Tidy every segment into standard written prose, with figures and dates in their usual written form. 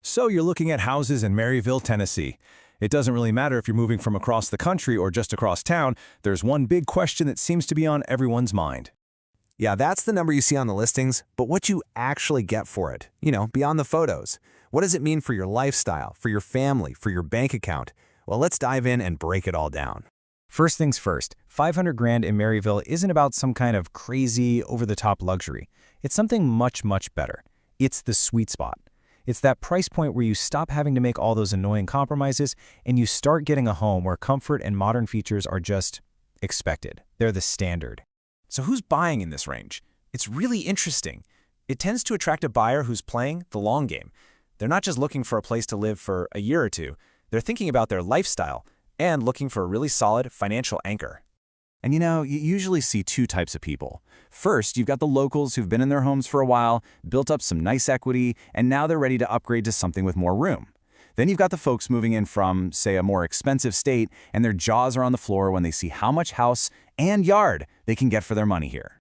So you're looking at houses in Maryville, Tennessee. It doesn't really matter if you're moving from across the country or just across town, there's one big question that seems to be on everyone's mind. Yeah, that's the number you see on the listings, but what you actually get for it, beyond the photos. What does it mean for your lifestyle, for your family, for your bank account? Well, let's dive in and break it all down. First things first, 500 grand in Maryville isn't about some kind of crazy, over-the-top luxury. It's something much, much better. It's the sweet spot. It's that price point where you stop having to make all those annoying compromises and you start getting a home where comfort and modern features are just expected. They're the standard. So who's buying in this range? It's really interesting. It tends to attract a buyer who's playing the long game. They're not just looking for a place to live for a year or two. They're thinking about their lifestyle and looking for a really solid financial anchor. And you usually see two types of people. First, you've got the locals who've been in their homes for a while, built up some nice equity, and now they're ready to upgrade to something with more room. Then you've got the folks moving in from, say, a more expensive state, and their jaws are on the floor when they see how much house and yard they can get for their money here.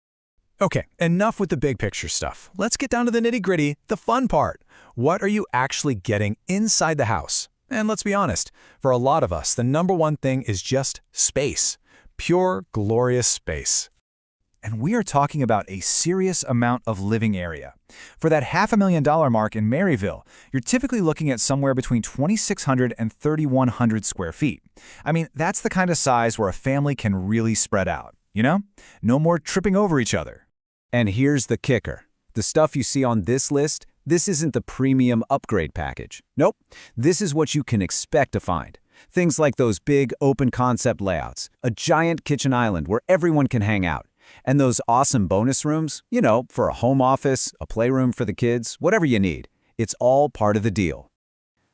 Okay, enough with the big picture stuff. Let's get down to the nitty-gritty, the fun part. What are you actually getting inside the house? And let's be honest, for a lot of us, the number one thing is just space. Pure, glorious space. And we are talking about a serious amount of living area. For that $500,000 mark in Maryville, you're typically looking at somewhere between 2,600 and 3,100 square feet. I mean, that's the kind of size where a family can really spread out, No more tripping over each other. And here's the kicker. The stuff you see on this list, this isn't the premium upgrade package. Nope, this is what you can expect to find. Things like those big open concept layouts, a giant kitchen island where everyone can hang out, and those awesome bonus rooms, for a home office, a playroom for the kids, whatever you need. It's all part of the deal.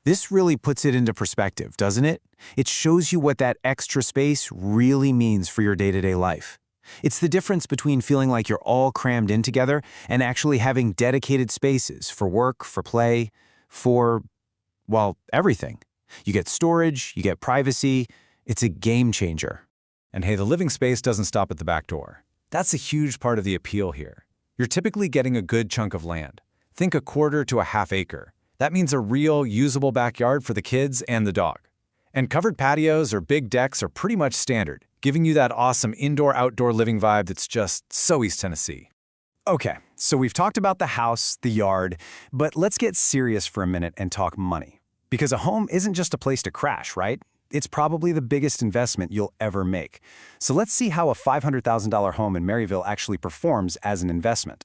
This really puts it into perspective, doesn't it? It shows you what that extra space really means for your day-to-day life. It's the difference between feeling like you're all crammed in together and actually having dedicated spaces for work, for play, for, everything. You get storage, you get privacy. It's a game changer. And hey, the living space doesn't stop at the back door. That's a huge part of the appeal here. You're typically getting a good chunk of land. Think a quarter to a half acre. That means a real, usable backyard for the kids and the dog. And covered patios or big decks are pretty much standard, giving you that awesome indoor-outdoor living vibe that's just so East Tennessee. Okay, so we've talked about the house, the yard, but let's get serious for a minute and talk money. Because a home isn't just a place to crash, right? It's probably the biggest investment you'll ever make. So let's see how a $500,000 home in Maryville actually performs as an investment.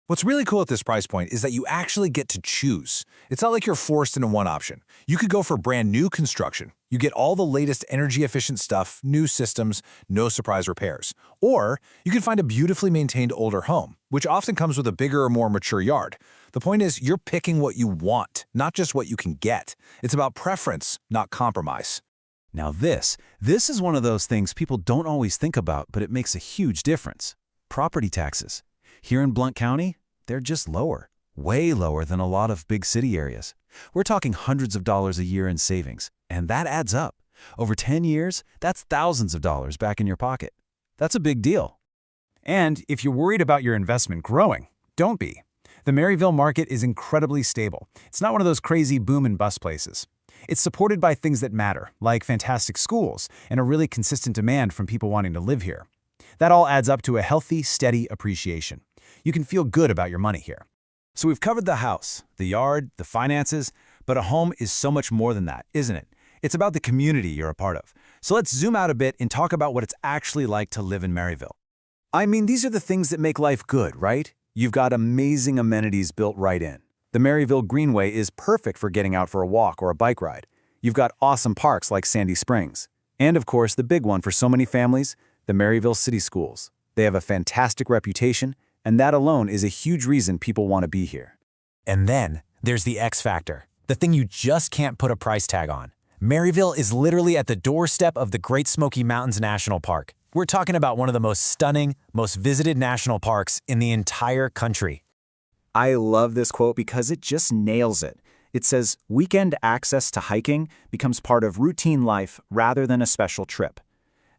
What's really cool at this price point is that you actually get to choose. It's not like you're forced into one option. You could go for brand new construction. You get all the latest energy-efficient stuff, new systems, no surprise repairs. Or you can find a beautifully maintained older home, which often comes with a bigger or more mature yard. The point is, you're picking what you want, not just what you can get. It's about preference, not compromise. Now this is one of those things people don't always think about, but it makes a huge difference. Property taxes. Here in Blount County, they're just lower, way lower than a lot of big city areas. We're talking hundreds of dollars a year in savings, and that adds up. Over 10 years, that's thousands of dollars back in your pocket. That's a big deal. And if you're worried about your investment growing, don't be. The Maryville market is incredibly stable. It's not one of those crazy boom and bust places. It's supported by things that matter, like fantastic schools and a really consistent demand from people wanting to live here. That all adds up to a healthy, steady appreciation. You can feel good about your money here. So we've covered the house, the yard, the finances, but a home is so much more than that, isn't it? It's about the community you're a part of. So let's zoom out a bit and talk about what it's actually like to live in Maryville. I mean, these are the things that make life good, right? You've got amazing amenities built right in. The Maryville Greenway is perfect for getting out for a walk or a bike ride. You've got awesome parks like Sandy Springs. And of course, the big one for so many families, the Maryville City Schools. They have a fantastic reputation, and that alone is a huge reason people want to be here. And then there's the X factor, the thing you just can't put a price tag on. Maryville is literally at the doorstep of the Great Smoky Mountains National Park. We're talking about one of the most stunning, most visited national parks in the entire country. I love this quote because it just nails it. It says, "Weekend access to hiking becomes part of routine life rather than a special trip."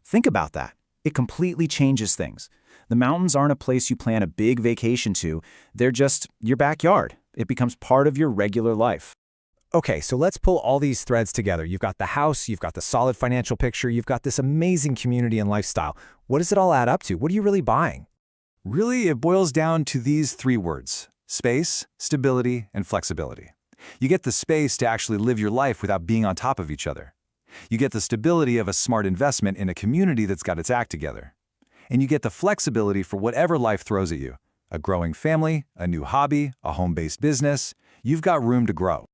Think about that. It completely changes things. The mountains aren't a place you plan a big vacation to. They're just your backyard. It becomes part of your regular life. Okay, so let's pull all these threads together. You've got the house, you've got the solid financial picture, you've got this amazing community and lifestyle. What does it all add up to? What are you really buying? Really, it boils down to these three words: space, stability, and flexibility. You get the space to actually live your life without being on top of each other. You get the stability of a smart investment in a community that's got its act together. And you get the flexibility for whatever life throws at you. A growing family, a new hobby, a home-based business. You've got room to grow.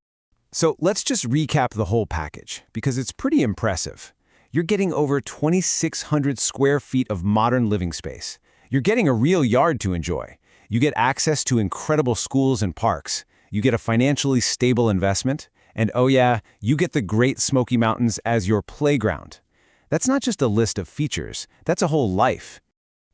So let's just recap the whole package, because it's pretty impressive. You're getting over 2,600 square feet of modern living space. You're getting a real yard to enjoy. You get access to incredible schools and parks. You get a financially stable investment. And oh yeah, you get the Great Smoky Mountains as your playground. That's not just a list of features, that's a whole life.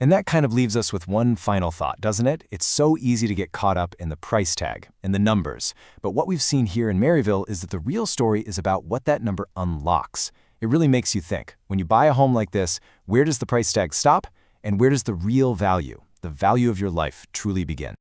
And that kind of leaves us with one final thought, doesn't it? It's so easy to get caught up in the price tag and the numbers. But what we've seen here in Maryville is that the real story is about what that number unlocks. It really makes you think. When you buy a home like this, where does the price tag stop? And where does the real value, the value of your life, truly begin?